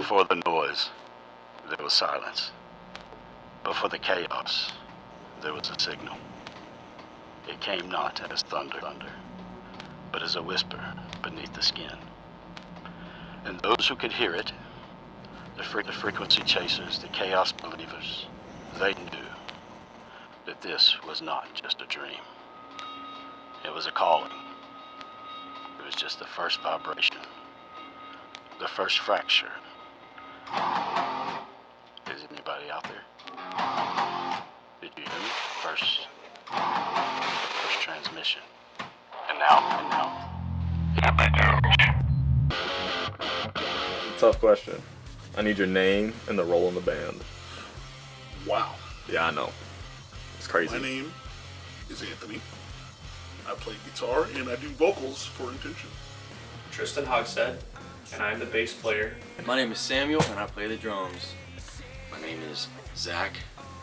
Before the noise, there was silence. Before the chaos, there was a signal. It came not as thunder, but as a whisper beneath the skin. And those who could hear it, the frequency chasers, the chaos believers, they knew that this was not just a dream. It was a calling. It was just the first vibration, the first fracture. Is anybody out there? Did you hear me? First transmission. And now. Tough question. I need your name and the role in the band. Wow. Yeah, I know. It's crazy. My name is Anthony. I play guitar and I do vocals for Intention. Tristan Hogstead, and I'm the bass player. My name is Samuel, and I play the drums. My name is Zach,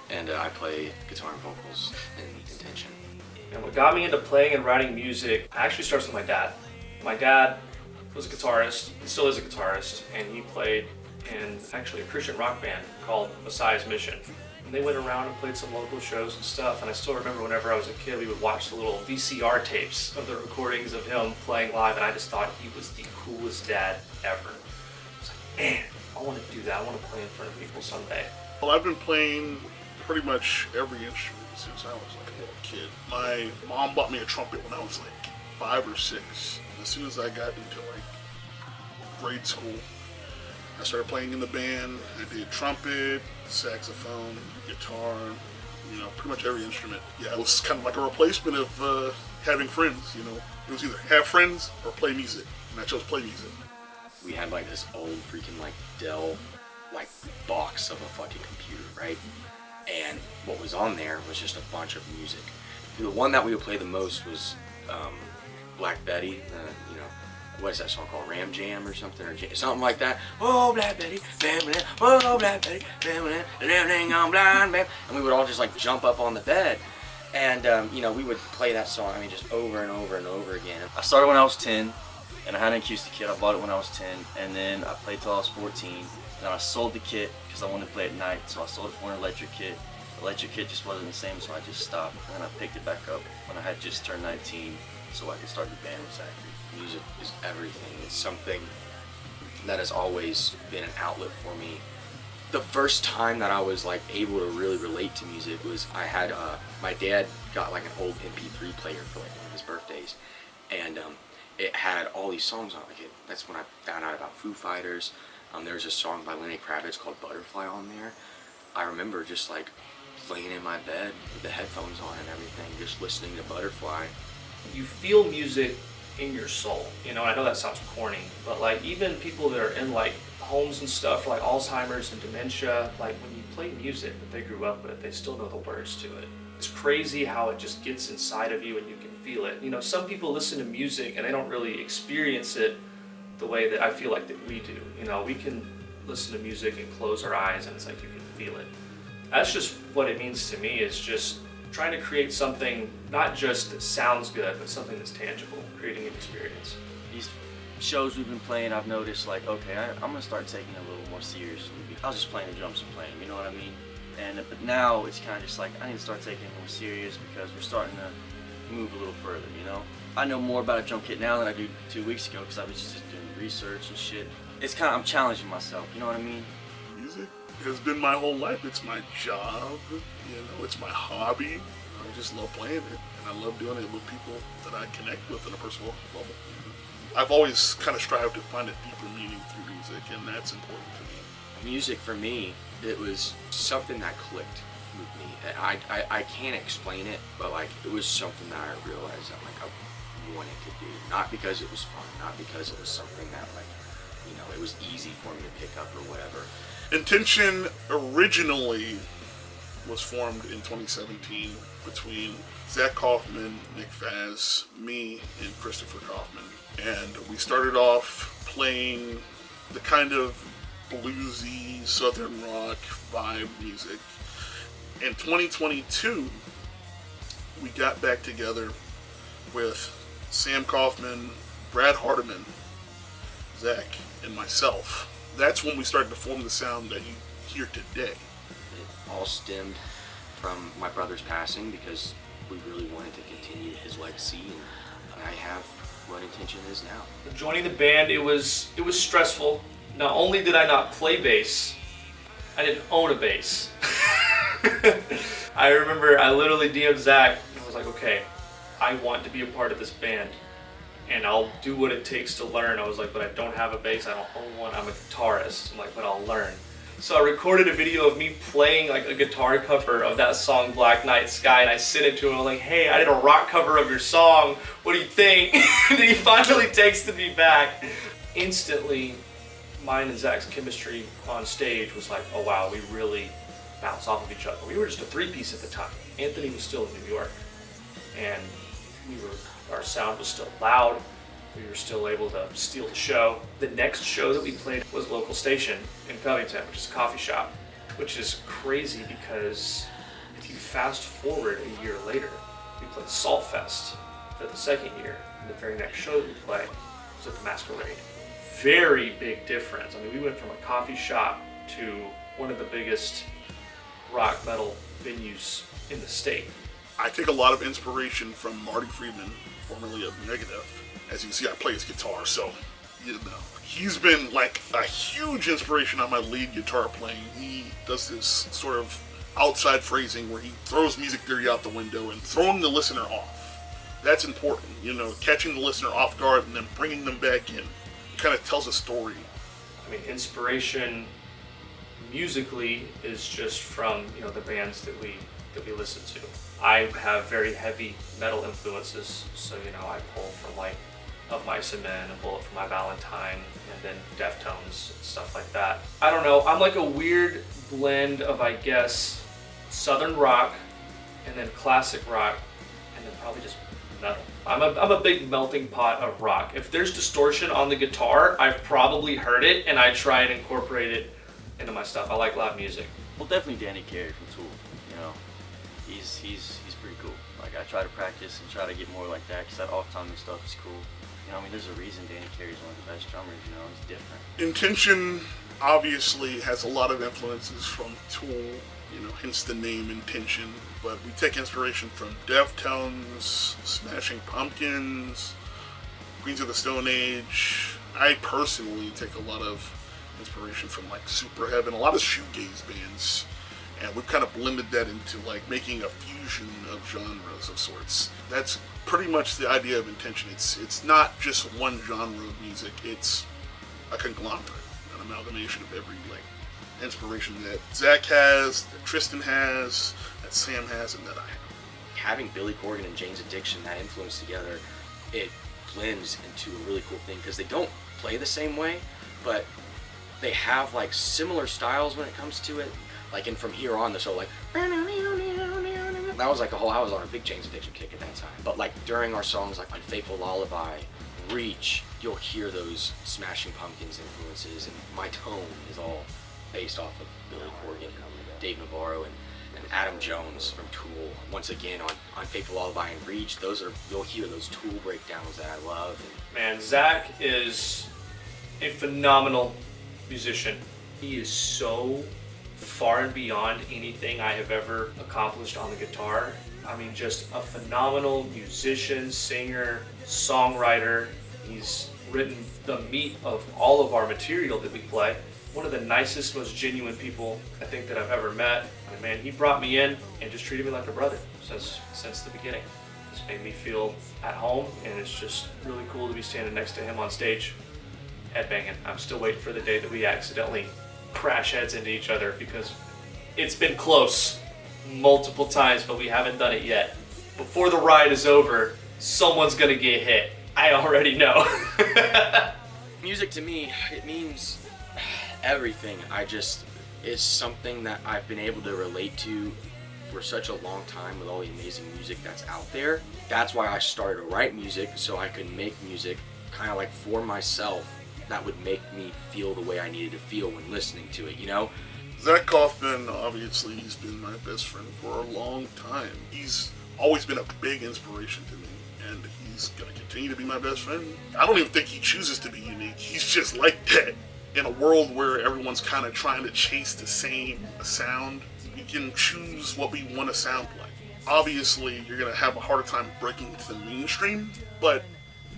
and I play guitar and vocals in Intention. And what got me into playing and writing music actually starts with my dad. My dad was a guitarist, and still is a guitarist, and he played in actually a Christian rock band called Messiah's Mission. And they went around and played some local shows and stuff, and I still remember whenever I was a kid, we would watch the little VCR tapes of the recordings of him playing live, and I just thought he was the coolest dad ever. I was like, man, I want to do that. I want to play in front of people someday. Well, I've been playing pretty much every instrument since I was like a little kid. My mom bought me a trumpet when I was like 5 or 6. As soon as I got into like grade school, I started playing in the band. I did trumpet, saxophone, guitar, pretty much every instrument. Yeah, it was kind of like a replacement of having friends, It was either have friends or play music, and I chose play music. We had like this old freaking like Dell like box of a fucking computer, right? And what was on there was just a bunch of music. The one that we would play the most was Black Betty, what is that song called? Ram Jam or something, or something like that. Oh, Black Betty, bam, bam, oh, Black Betty, bam, bam, and everything on blind, bam. And we would all just like jump up on the bed, and we would play that song. I mean, just over and over and over again. I started when I was 10, and I had an acoustic kit. I bought it when I was 10, and then I played till I was 14. Then I sold the kit because I wanted to play at night, so I sold it for an electric kit. The electric kit just wasn't the same, so I just stopped, and then I picked it back up when I had just turned 19, so I could start the band with Zachary. Music is everything. It's something that has always been an outlet for me. The first time that I was like able to really relate to music was I had my dad got like an old MP3 player for like one of his birthdays, and it had all these songs on it. That's when I found out about Foo Fighters. There's a song by Lenny Kravitz called Butterfly on there. I remember just like laying in my bed with the headphones on and everything, just listening to Butterfly. You feel music in your soul, and I know that sounds corny, but like even people that are in like homes and stuff for like Alzheimer's and dementia, like when you play music that they grew up with, they still know the words to it. It's crazy how it just gets inside of you and you can feel it. Some people listen to music and they don't really experience it the way that I feel like that we do. We can listen to music and close our eyes and it's like you can feel it. That's just what it means to me, is just trying to create something not just that sounds good, but something that's tangible, creating an experience. These shows we've been playing, I've noticed like, okay, I'm gonna start taking it a little more seriously. I was just playing the drums and playing, you know what I mean? But now it's kind of just like, I need to start taking it more serious because we're starting to move a little further, I know more about a drum kit now than I do 2 weeks ago because I was just doing research and shit. It's kind of, I'm challenging myself, you know what I mean? Music has been my whole life. It's my job, it's my hobby. I just love playing it, and I love doing it with people that I connect with on a personal level. I've always kind of strived to find a deeper meaning through music, and that's important to me. Music for me, it was something that clicked with me. I can't explain it, but like it was something that I realized that like I wanted to do. Not because it was fun, not because it was something that like, it was easy for me to pick up or whatever. Intention originally was formed in 2017 between Zach Kaufman, Nick Faz, me, and Christopher Kaufman. And we started off playing the kind of bluesy, southern rock vibe music. In 2022, we got back together with Sam Kaufman, Brad Hardiman, Zach, and myself. that's when we started to form the sound that you hear today. It all stemmed from my brother's passing because we really wanted to continue his legacy, and I have what Intention is now. Joining the band, it was stressful. Not only did I not play bass, I didn't own a bass. I remember I literally DM'd Zach and I was like, okay, I want to be a part of this band and I'll do what it takes to learn. I was like, but I don't have a bass, I don't own one, I'm a guitarist. I'm like, but I'll learn. So I recorded a video of me playing like a guitar cover of that song Black Night Sky, and I sent it to him. I'm like, hey, I did a rock cover of your song, what do you think? And he finally texted me back. Instantly, mine and Zach's chemistry on stage was like, oh wow, we really bounce off of each other. We were just a three-piece at the time. Anthony was still in New York, and our sound was still loud. We were still able to steal the show. The next show that we played was a local station in Covington, which is a coffee shop, which is crazy because if you fast forward a year later, we played Salt Fest for the second year, and the very next show that we played was at the Masquerade. Very big difference. I mean, we went from a coffee shop to one of the biggest rock metal venues in the state. I take a lot of inspiration from Marty Friedman, formerly of Megadeth. As you can see, I play his guitar, so, you know. He's been like a huge inspiration on my lead guitar playing. He does this sort of outside phrasing where he throws music theory out the window and throwing the listener off. That's important, you know, catching the listener off guard and then bringing them back in. It kind of tells a story. I mean, inspiration musically is just from, you know, the bands that we listen to. I have very heavy metal influences, so, you know, I pull from like Of Mice and Men, a Bullet for My Valentine, and then Deftones and stuff like that. I don't know, I'm like a weird blend of, I guess, southern rock and then classic rock and then probably just metal. I'm a big melting pot of rock. If there's distortion on the guitar, I've probably heard it and I try and incorporate it into my stuff. I like loud music. Well, definitely Danny Carey from Tool, you know. He's pretty cool. Like, I try to practice and try to get more like that because that off-timing stuff is cool. You know, I mean, there's a reason Danny Carey's one of the best drummers, you know, he's different. Intention obviously has a lot of influences from Tool, you know, hence the name Intention. But we take inspiration from Deftones, Smashing Pumpkins, Queens of the Stone Age. I personally take a lot of inspiration from like Superheaven, a lot of shoegaze bands. And we've kind of blended that into like making a fusion of genres of sorts. That's pretty much the idea of Intention. It's not just one genre of music. It's a conglomerate, an amalgamation of every like inspiration that Zach has, that Tristan has, that Sam has, and that I have. Having Billy Corgan and Jane's Addiction, that influence together, it blends into a really cool thing because they don't play the same way, but they have like similar styles when it comes to it. Like, and from here on, so like, that was like a whole, I was on a big Jane's Addiction kick at that time. But like during our songs like Unfaithful Lullaby, Reach, you'll hear those Smashing Pumpkins influences, and my tone is all based off of Billy Corgan, Dave Navarro, and Adam Jones from Tool. Once again, on Unfaithful Lullaby and Reach, you'll hear those Tool breakdowns that I love. Man, Zach is a phenomenal musician. He is so far and beyond anything I have ever accomplished on the guitar. I mean, just a phenomenal musician, singer, songwriter. He's written the meat of all of our material that we play. One of the nicest, most genuine people I think that I've ever met. And man, he brought me in and just treated me like a brother since the beginning. Just made me feel at home, and it's just really cool to be standing next to him on stage, headbanging. I'm still waiting for the day that we accidentally crash heads into each other, because it's been close multiple times, but we haven't done it yet. Before the ride is over, someone's gonna get hit. I already know. Music to me, it means everything. It's something that I've been able to relate to for such a long time with all the amazing music that's out there. That's why I started to write music, so I could make music kind of like for myself that would make me feel the way I needed to feel when listening to it, you know? Zach Kaufman, obviously, he's been my best friend for a long time. He's always been a big inspiration to me, and he's going to continue to be my best friend. I don't even think he chooses to be unique. He's just like that. in a world where everyone's kind of trying to chase the same sound, we can choose what we want to sound like. Obviously, you're going to have a harder time breaking into the mainstream, but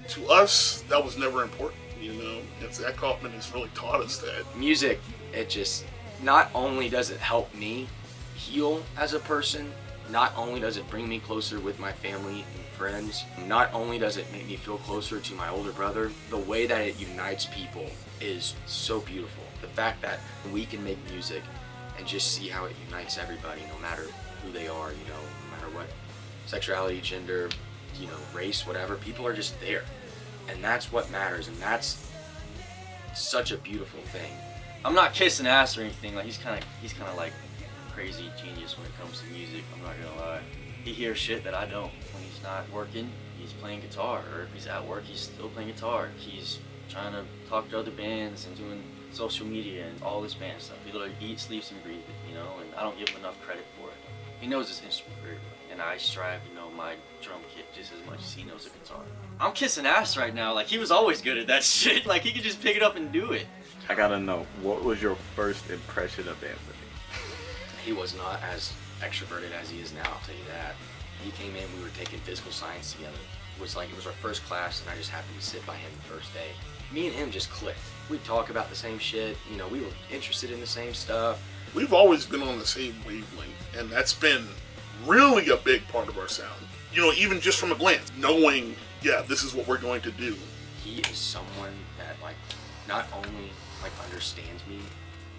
to us, that was never important, you know? And Zach Kaufman has really taught us that. Music, it just, not only does it help me heal as a person, not only does it bring me closer with my family and friends, not only does it make me feel closer to my older brother, the way that it unites people is so beautiful. The fact that we can make music and just see how it unites everybody, no matter who they are, you know, no matter what sexuality, gender, you know, race, whatever, people are just there. And that's what matters, and that's such a beautiful thing. I'm not kissing ass or anything. Like he's kind of like crazy genius when it comes to music. I'm not gonna lie. He hears shit that I don't. When he's not working, he's playing guitar, or if he's at work, he's still playing guitar. He's trying to talk to other bands and doing social media and all this band stuff. He literally eats, sleeps, and breathes it, you know. And I don't give him enough credit for it. He knows his instrument very well, and I strive to know my drum kit just as much as he knows the guitar. I'm kissing ass right now. Like he was always good at that shit. Like he could just pick it up and do it. I gotta know, what was your first impression of Anthony? He was not as extroverted as he is now, I'll tell you that. He came in, we were taking physical science together. It was our first class, and I just happened to sit by him the first day. Me and him just clicked. We'd talk about the same shit, you know, we were interested in the same stuff. We've always been on the same wavelength, and that's been really a big part of our sound. You know, even just from a glance, knowing, yeah, this is what we're going to do. He is someone that, like, not only, like, understands me,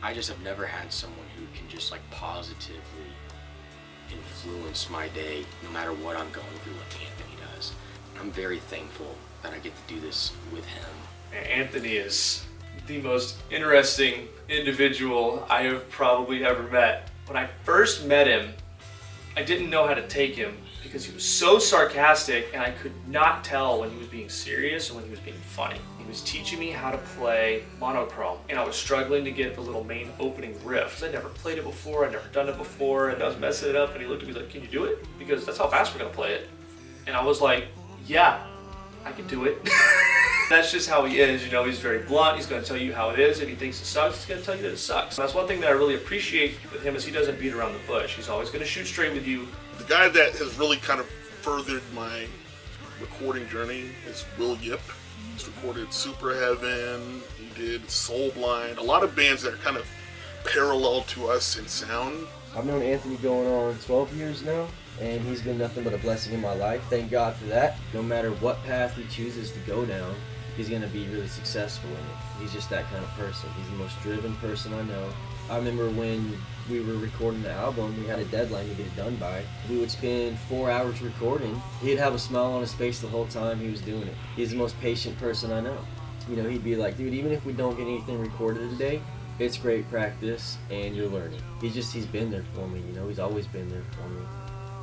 I just have never had someone who can just, like, positively influence my day, no matter what I'm going through, like Anthony does. I'm very thankful that I get to do this with him. Anthony is the most interesting individual I have probably ever met. When I first met him, I didn't know how to take him because he was so sarcastic, and I could not tell when he was being serious and when he was being funny. He was teaching me how to play monochrome, and I was struggling to get the little main opening riff, because I'd never played it before, I'd never done it before, and I was messing it up, and he looked at me like, "Can you do it? Because that's how fast we're gonna play it." And I was like, "Yeah, I can do it." That's just how he is, you know, he's very blunt, he's gonna tell you how it is. If he thinks it sucks, he's gonna tell you that it sucks. And that's one thing that I really appreciate with him, is he doesn't beat around the bush. He's always gonna shoot straight with you. The guy that has really kind of furthered my recording journey is Will Yip. He's recorded Super Heaven, he did Soul Blind, a lot of bands that are kind of parallel to us in sound. I've known Anthony going on 12 years now, and he's been nothing but a blessing in my life. Thank God for that. No matter what path he chooses to go down, he's going to be really successful in it. He's just that kind of person. He's the most driven person I know. I remember when we were recording the album, we had a deadline to get it done by. We would spend 4 hours recording. He'd have a smile on his face the whole time he was doing it. He's the most patient person I know. You know, he'd be like, "Dude, even if we don't get anything recorded today, it's great practice and you're learning." He's been there for me, you know, he's always been there for me.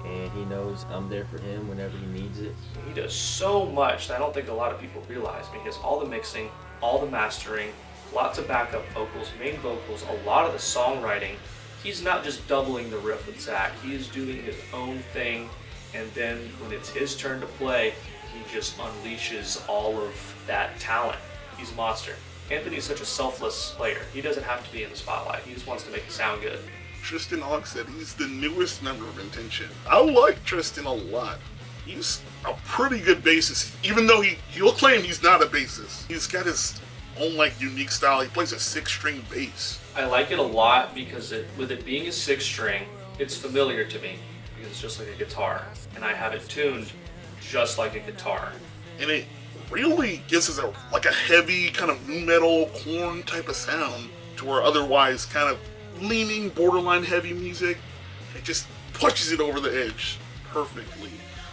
And he knows I'm there for him whenever he needs it. He does so much that I don't think a lot of people realize. I mean, he does all the mixing, all the mastering, lots of backup vocals, main vocals, a lot of the songwriting. He's not just doubling the riff with Zach, he is doing his own thing, and then when it's his turn to play, he just unleashes all of that talent. He's a monster. Anthony is such a selfless player. He doesn't have to be in the spotlight, he just wants to make it sound good. Tristan Hawk said he's the newest member of Intention. I like Tristan a lot. He's a pretty good bassist, even though he'll claim he's not a bassist. He's got his own like unique style. He plays a 6-string bass. I like it a lot because with it being a 6-string, it's familiar to me because it's just like a guitar, and I have it tuned just like a guitar. And it really gives us a heavy kind of nu metal corn type of sound to where otherwise kind of leaning borderline heavy music, it just pushes it over the edge perfectly.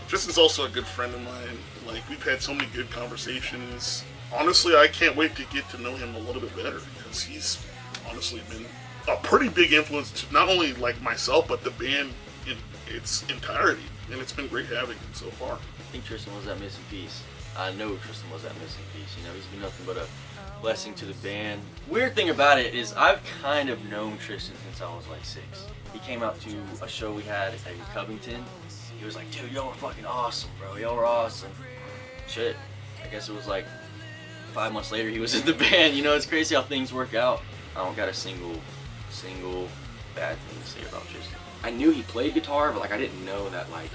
Tristan's also a good friend of mine. Like, we've had so many good conversations. Honestly, I can't wait to get to know him a little bit better because he's honestly been a pretty big influence to not only like myself but the band in its entirety, and it's been great having him so far. I think Tristan was that missing piece. I know Tristan was that missing piece. You know, he's been nothing but a blessing to the band. Weird thing about it is I've kind of known Tristan since I was like 6. He came out to a show we had in Covington. He was like, "Dude, y'all were fucking awesome, bro. Y'all were awesome." Shit. I guess it was like 5 months later he was in the band. You know, it's crazy how things work out. I don't got a single bad thing to say about Tristan. I knew he played guitar, but like I didn't know that like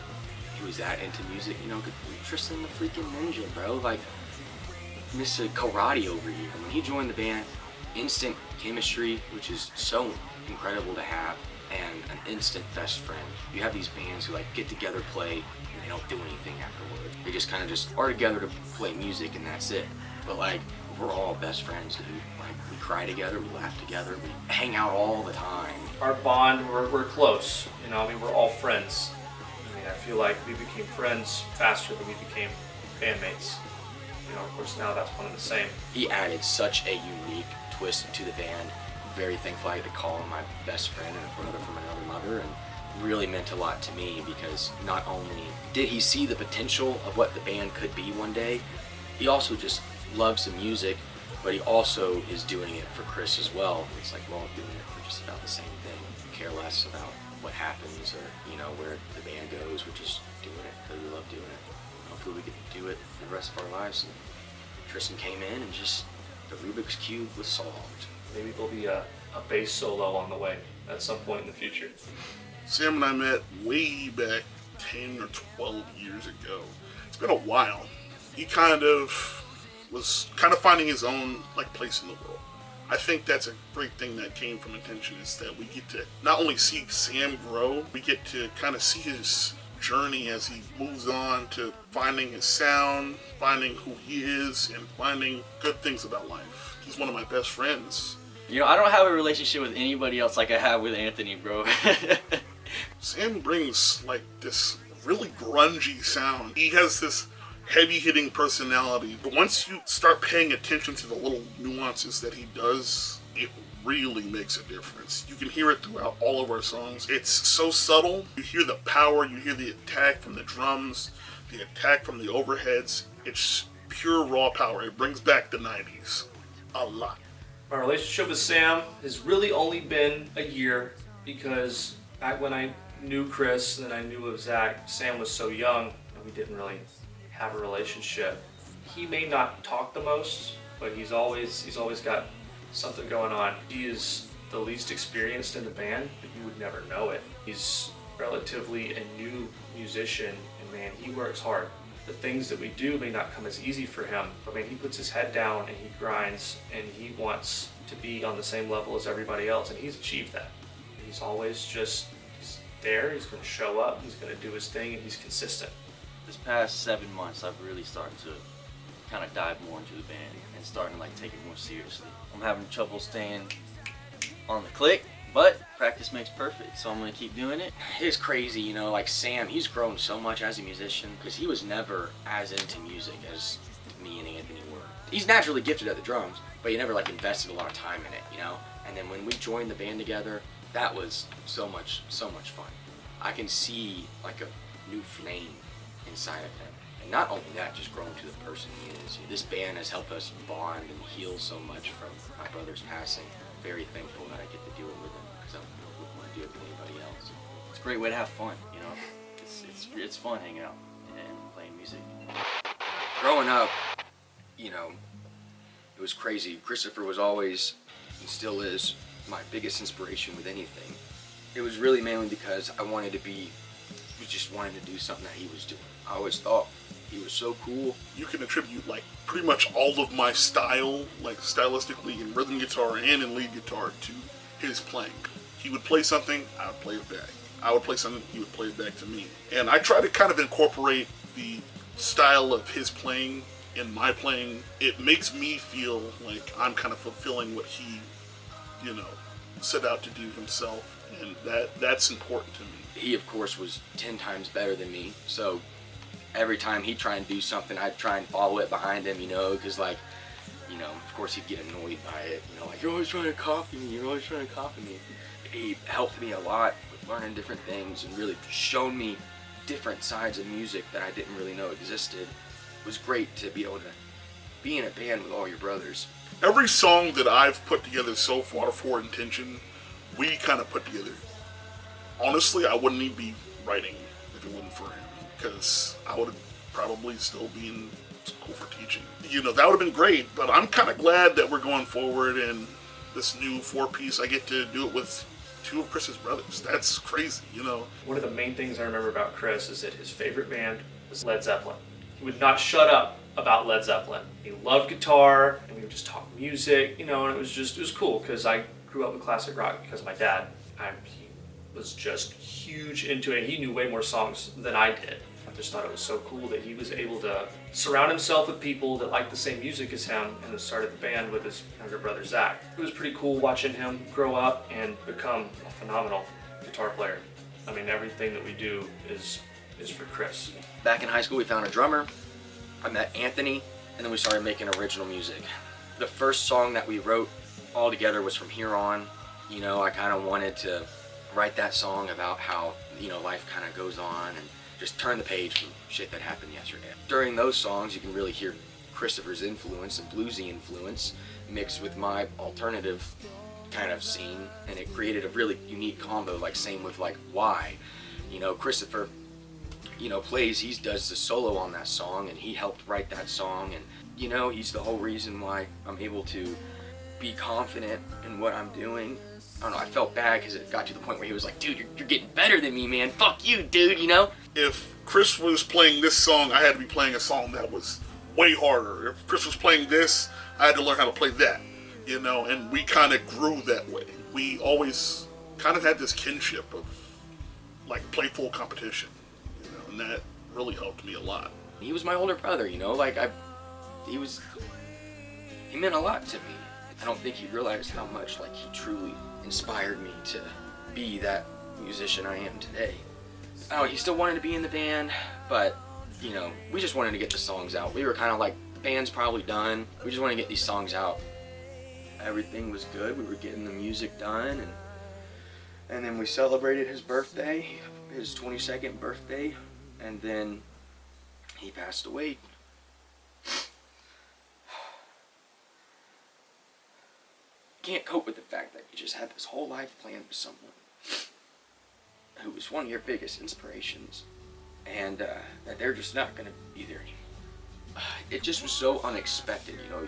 he was that into music. You know, Tristan the freaking ninja, bro. Like Mr. Karate over here. When he joined the band, instant chemistry, which is so incredible to have, and an instant best friend. You have these bands who like get together, play, and they don't do anything afterward. They just kind of just are together to play music and that's it. But like, we're all best friends, dude. Like, we cry together, we laugh together, we hang out all the time. Our bond, we're close. You know, I mean, we're all friends. I mean, I feel like we became friends faster than we became bandmates. You know, of course, now that's one and the same. He added such a unique twist to the band. Very thankful I had to call him my best friend and a brother from another mother, and really meant a lot to me because not only did he see the potential of what the band could be one day, he also just loves the music, but he also is doing it for Chris as well. It's like, well, doing it for just about the same thing. Care less about what happens or, you know, where the band goes. We're just doing it because we love doing it. Hopefully we get to do it for the rest of our lives. And Tristan came in and just, the Rubik's Cube was solved. Maybe there'll be a bass solo on the way at some point in the future. Sam and I met way back 10 or 12 years ago. It's been a while. He was finding his own like place in the world. I think that's a great thing that came from Intention, is that we get to not only see Sam grow, we get to kind of see his journey as he moves on to finding his sound, finding who he is, and finding good things about life. He's one of my best friends. You know, I don't have a relationship with anybody else like I have with Anthony, bro. Sam brings like this really grungy sound. He has this heavy-hitting personality, but once you start paying attention to the little nuances that he does, it really makes a difference. You can hear it throughout all of our songs. It's so subtle. You hear the power, you hear the attack from the drums, the attack from the overheads. It's pure raw power. It brings back the 90s a lot. My relationship with Sam has really only been a year because back when I knew Chris and I knew of Zach, Sam was so young and we didn't really have a relationship. He may not talk the most, but he's always got something going on. He is the least experienced in the band, but you would never know it. He's relatively a new musician, and man, he works hard. The things that we do may not come as easy for him, but man, he puts his head down and he grinds and he wants to be on the same level as everybody else, and he's achieved that. He's always just there, he's going to show up, he's going to do his thing, and he's consistent. This past 7 months, I've really started to kind of dive more into the band and starting to like take it more seriously. I'm having trouble staying on the click, but practice makes perfect, so I'm gonna keep doing it. It's crazy, you know, like Sam, he's grown so much as a musician because he was never as into music as me and Anthony were. He's naturally gifted at the drums, but he never like invested a lot of time in it, you know? And then when we joined the band together, that was so much fun. I can see like a new flame inside of him. And not only that, just growing to the person he is. This band has helped us bond and heal so much from my brother's passing. Very thankful that I get to do it with him because I wouldn't want to do it with anybody else. It's a great way to have fun, you know? It's fun hanging out and playing music. Growing up, you know, it was crazy. Christopher was always, and still is, my biggest inspiration with anything. It was really mainly because I just wanted to do something that he was doing. I always thought he was so cool. You can attribute like pretty much all of my style, like stylistically in rhythm guitar and in lead guitar, to his playing. He would play something, I would play it back. I would play something, he would play it back to me. And I try to kind of incorporate the style of his playing in my playing. It makes me feel like I'm kind of fulfilling what he, you know, set out to do himself. And that's important to me. He, of course, was 10 times better than me, so every time he'd try and do something, I'd try and follow it behind him, you know, because, like, you know, of course he'd get annoyed by it, you know, like, you're always trying to copy me, He helped me a lot with learning different things and really shown me different sides of music that I didn't really know existed. It was great to be able to be in a band with all your brothers. Every song that I've put together so far for Intention, we kind of put together. Honestly, I wouldn't even be writing if it wasn't for him, because I would probably still be in school for teaching. You know, that would have been great, but I'm kind of glad that we're going forward and this new 4-piece, I get to do it with 2 of Chris's brothers. That's crazy, you know. One of the main things I remember about Chris is that his favorite band was Led Zeppelin. He would not shut up about Led Zeppelin. He loved guitar, and we would just talk music, you know, and it was cool, because I grew up with classic rock because of my dad. He was just huge into it. He knew way more songs than I did. I just thought it was so cool that he was able to surround himself with people that liked the same music as him, and then started the band with his younger brother Zach. It was pretty cool watching him grow up and become a phenomenal guitar player. I mean, everything that we do is for Chris. Back in high school, we found a drummer. I met Anthony, and then we started making original music. The first song that we wrote all together was From Here On. You know, I kind of wanted to write that song about how, you know, life kind of goes on and just turn the page from shit that happened yesterday. During those songs, you can really hear Christopher's influence and bluesy influence mixed with my alternative kind of scene, and it created a really unique combo. Like, same with like Why. You know, Christopher, you know, he does the solo on that song, and he helped write that song, and you know, he's the whole reason why I'm able to be confident in what I'm doing. I don't know, I felt bad because it got to the point where he was like, dude, you're getting better than me, man. Fuck you, dude, you know? If Chris was playing this song, I had to be playing a song that was way harder. If Chris was playing this, I had to learn how to play that, you know? And we kind of grew that way. We always kind of had this kinship of, like, playful competition, you know? And that really helped me a lot. He was my older brother, you know? Like, he meant a lot to me. I don't think he realized how much, like, he truly inspired me to be that musician I am today. Oh, he still wanted to be in the band, but, you know, we just wanted to get the songs out. We were kind of like, the band's probably done. We just want to get these songs out. Everything was good. We were getting the music done, and then we celebrated his birthday, his 22nd birthday, and then he passed away. Can't cope with the fact that you just had this whole life planned with someone who was one of your biggest inspirations, and that they're just not going to be there anymore. It just was so unexpected, you know.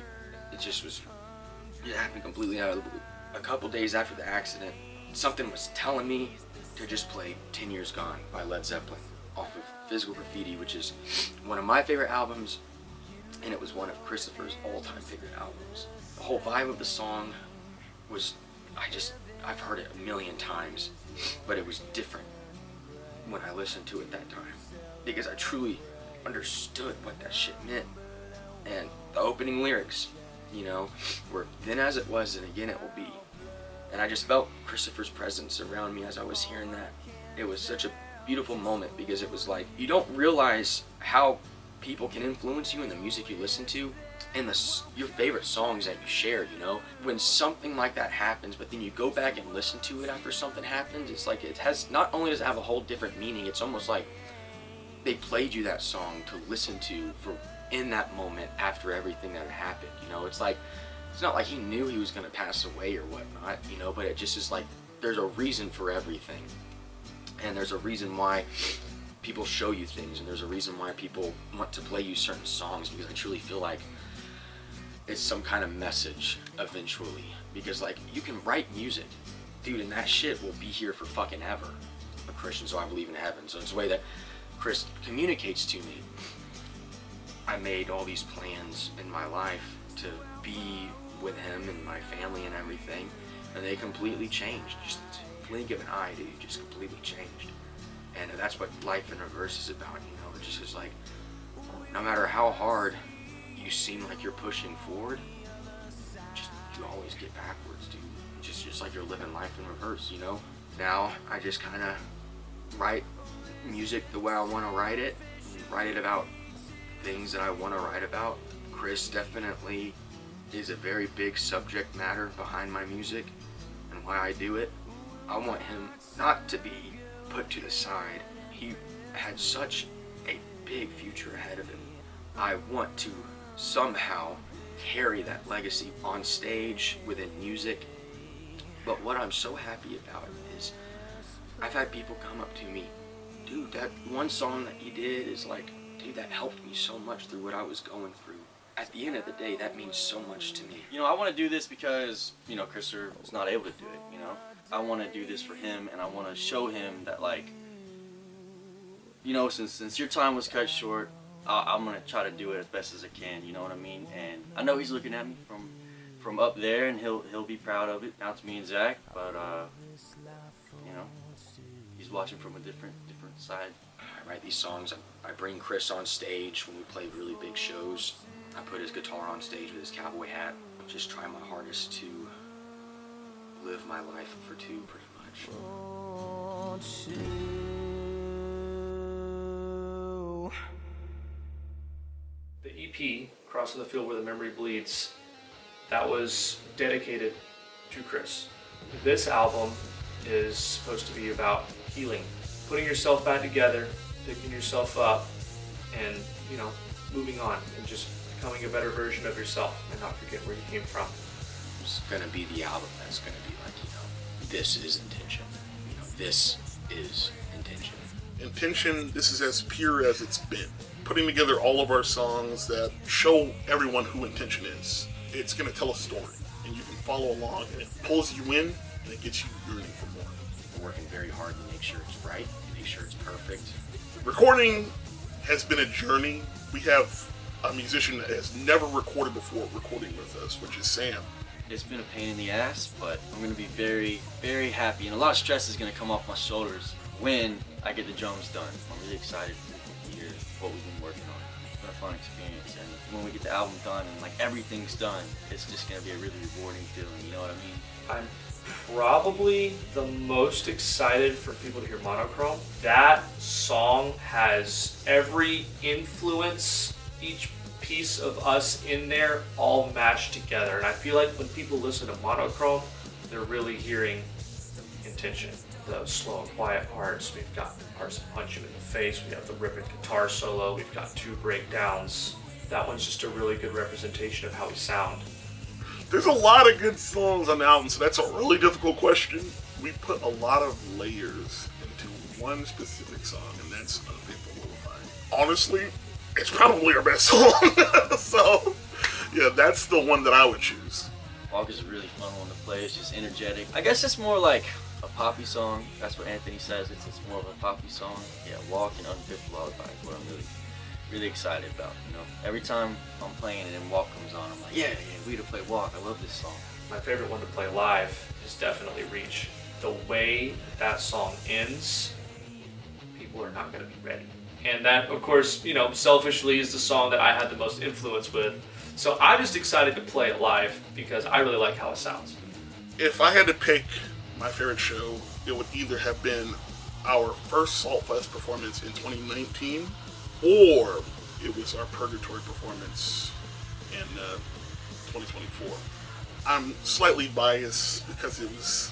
It happened completely out of the blue. A couple days after the accident, something was telling me to just play 10 Years Gone by Led Zeppelin off of Physical Graffiti, which is one of my favorite albums, and it was one of Christopher's all-time favorite albums. The whole vibe of the song was, I've heard it a million times, but it was different when I listened to it that time, because I truly understood what that shit meant. And the opening lyrics, you know, were then as it was and again it will be. And I just felt Christopher's presence around me as I was hearing that. It was such a beautiful moment, because it was like, you don't realize how people can influence you in the music you listen to, and your favorite songs that you share, you know? When something like that happens, but then you go back and listen to it after something happens, it's like, it has, not only does it have a whole different meaning, it's almost like they played you that song to listen to for in that moment after everything that had happened, you know? It's like, it's not like he knew he was gonna pass away or whatnot, you know, but it just is like, there's a reason for everything. And there's a reason why people show you things, and there's a reason why people want to play you certain songs, because I truly feel like it's some kind of message eventually. Because, like, you can write music, dude, and that shit will be here for fucking ever. I'm a Christian, so I believe in heaven, so it's the way that Chris communicates to me. I made all these plans in my life to be with him and my family and everything, and they completely changed. Just a blink of an eye, dude, just completely changed. And that's what life in reverse is about, you know? It just is like, no matter how hard you seem like you're pushing forward, just you always get backwards, dude. Just like you're living life in reverse, you know? Now I just kind of write music the way I want to write it about things that I want to write about. Chris definitely is a very big subject matter behind my music and why I do it. I want him not to be put to the side. He had such a big future ahead of him. I want to somehow carry that legacy on stage within music. But what I'm so happy about is I've had people come up to me, dude, that one song that you did is like dude, that helped me so much through what I was going through. At the end of the day, that means so much to me. You know, I want to do this because, you know, Christopher was not able to do it, you know? I want to do this for him, and I want to show him that, like, you know, since your time was cut short, I'm going to try to do it as best as I can, you know what I mean? And I know he's looking at me from up there, and he'll be proud of it. Now it's me and Zach, but, you know, he's watching from a different side. I write these songs, I bring Chris on stage when we play really big shows. I put his guitar on stage with his cowboy hat. Just try my hardest to live my life for two, pretty much. The EP, Crossing the Field Where the Memory Bleeds, that was dedicated to Chris. This album is supposed to be about healing, putting yourself back together, picking yourself up, and, you know, moving on and just becoming a better version of yourself and not forget where you came from. It's gonna be the album that's gonna be like, you know, this is Intention. You know, this is Intention. Intention, this is as pure as it's been. Putting together all of our songs that show everyone who Intention is. It's gonna tell a story, and you can follow along, and it pulls you in, and it gets you yearning for more. We're working very hard to make sure it's right, make sure it's perfect. Recording has been a journey. We have a musician that has never recorded before recording with us, which is Sam. It's been a pain in the ass, but I'm going to be very, very happy, and a lot of stress is going to come off my shoulders when I get the drums done. I'm really excited to hear what we've been working on. It's been a fun experience, and when we get the album done and like everything's done, it's just going to be a really rewarding feeling, you know what I mean? I'm probably the most excited for people to hear Monochrome. That song has every influence, each piece of us in there all mashed together, and I feel like when people listen to Monochrome, they're really hearing Intention. The slow and quiet parts, we've got parts that punch you in the face, we have the ripping guitar solo, we've got 2 breakdowns. That one's just a really good representation of how we sound. There's a lot of good songs on the album, so that's a really difficult question. We put a lot of layers into one specific song, and that's Unfaithful Lullaby. Honestly, it's probably our best song. So, yeah, that's the one that I would choose. Walk is a really fun one to play. It's just energetic. I guess it's more like a poppy song. That's what Anthony says. It's more of a poppy song. Yeah, Walk and Unfaithful Lullaby is what I'm really excited about. You know, every time I'm playing it and Walk comes on, I'm like, yeah, we to play Walk. I love this song. My favorite one to play live is definitely Reach. The way that song ends, people are not going to be ready. And that, of course, you know, selfishly is the song that I had the most influence with. So I'm just excited to play it live because I really like how it sounds. If I had to pick my favorite show, it would either have been our first Saltfest performance in 2019, or it was our Purgatory performance in 2024. I'm slightly biased because it was,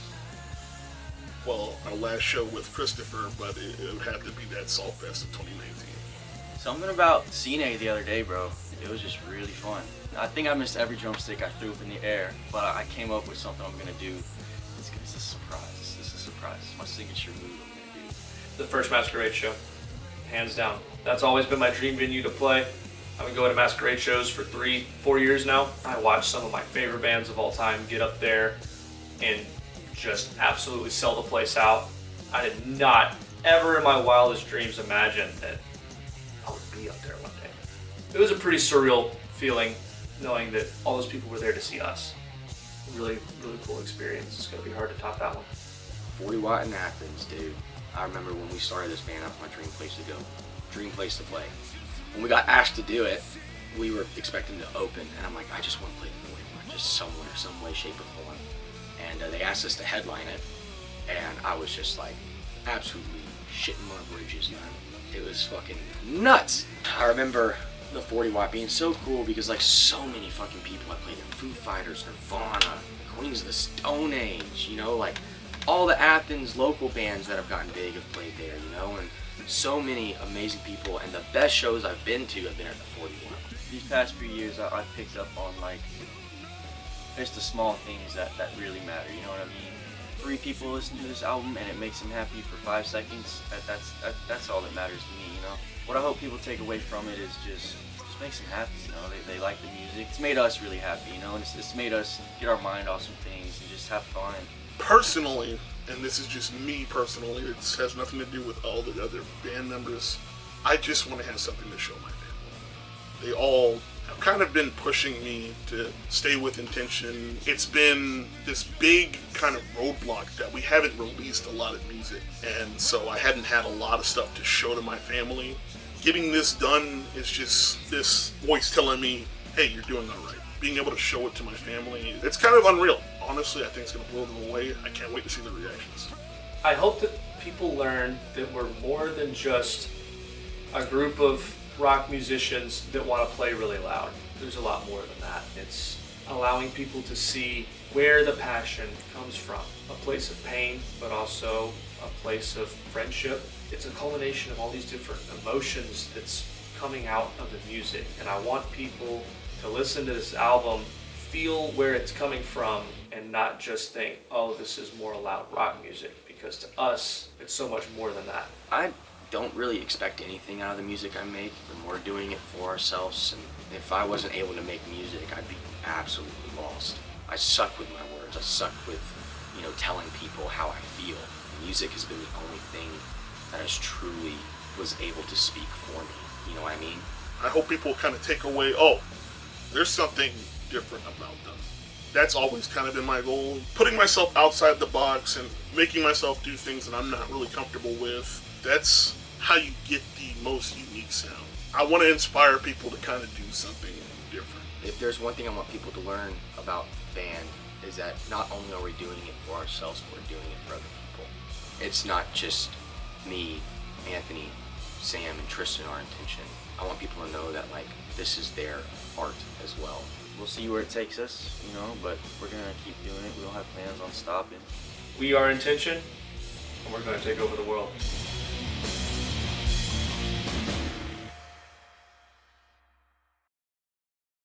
well, our last show with Christopher, but it would have to be that Saltfest of 2019. Something about Cine the other day, bro. It was just really fun. I think I missed every drumstick I threw up in the air, but I came up with something I'm gonna do. It's a surprise. It's a surprise. It's my signature move I'm gonna do. The first Masquerade show, hands down. That's always been my dream venue to play. I've been going to Masquerade shows for 3-4 years now. I watched some of my favorite bands of all time get up there and just absolutely sell the place out. I did not ever in my wildest dreams imagine that I would be up there one day. It was a pretty surreal feeling knowing that all those people were there to see us. Really, really cool experience. It's gonna be hard to top that one. 40 Watt in Athens, dude. I remember when we started this band, that was my dream place to go. Dream place to play. When we got asked to do it, we were expecting to open, and I'm like, I just want to play the 40 Watt, just somewhere, some way, shape, or form. And they asked us to headline it, and I was just like, absolutely shitting my bridges, man. It was fucking nuts. I remember the 40 Watt being so cool because like so many fucking people I played in, Foo Fighters, Nirvana, Queens of the Stone Age, you know, like all the Athens local bands that have gotten big have played there, you know, and so many amazing people, and the best shows I've been to have been at the 40 Watt. These past few years, I picked up on like, it's the small things that really matter, you know what I mean? 3 people listen to this album and it makes them happy for 5 seconds, that's all that matters to me, you know. What I hope people take away from it is just makes them happy, you know. They like the music. It's made us really happy, you know, and it's made us get our mind off some things and just have fun. Personally, and this is just me personally, it has nothing to do with all the other band members, I just want to have something to show my family. They all have kind of been pushing me to stay with Intention. It's been this big kind of roadblock that we haven't released a lot of music, and so I hadn't had a lot of stuff to show to my family. Getting this done is just this voice telling me, hey, you're doing all right. Being able to show it to my family, it's kind of unreal. Honestly, I think it's going to blow them away. I can't wait to see the reactions. I hope that people learn that we're more than just a group of rock musicians that want to play really loud. There's a lot more than that. It's allowing people to see where the passion comes from. A place of pain, but also a place of friendship. It's a culmination of all these different emotions that's coming out of the music. And I want people to listen to this album, feel where it's coming from, and not just think, oh, this is more loud rock music. Because to us, it's so much more than that. I don't really expect anything out of the music I make, and we're doing it for ourselves. And if I wasn't able to make music, I'd be absolutely lost. I suck with my words. I suck with, telling people how I feel. Music has been the only thing that has truly was able to speak for me. You know what I mean? I hope people kind of take away, oh, there's something different about them. That's always kind of been my goal. Putting myself outside the box and making myself do things that I'm not really comfortable with. That's how you get the most unique sound. I want to inspire people to kind of do something different. If there's one thing I want people to learn about band is that not only are we doing it for ourselves, but we're doing it for other people. It's not just me, Anthony, Sam, and Tristan Are Intention. I want people to know that this is their art as well. We'll see where it takes us, but we're gonna keep doing it. We don't have plans on stopping. We are Intention, and we're going to take over the world.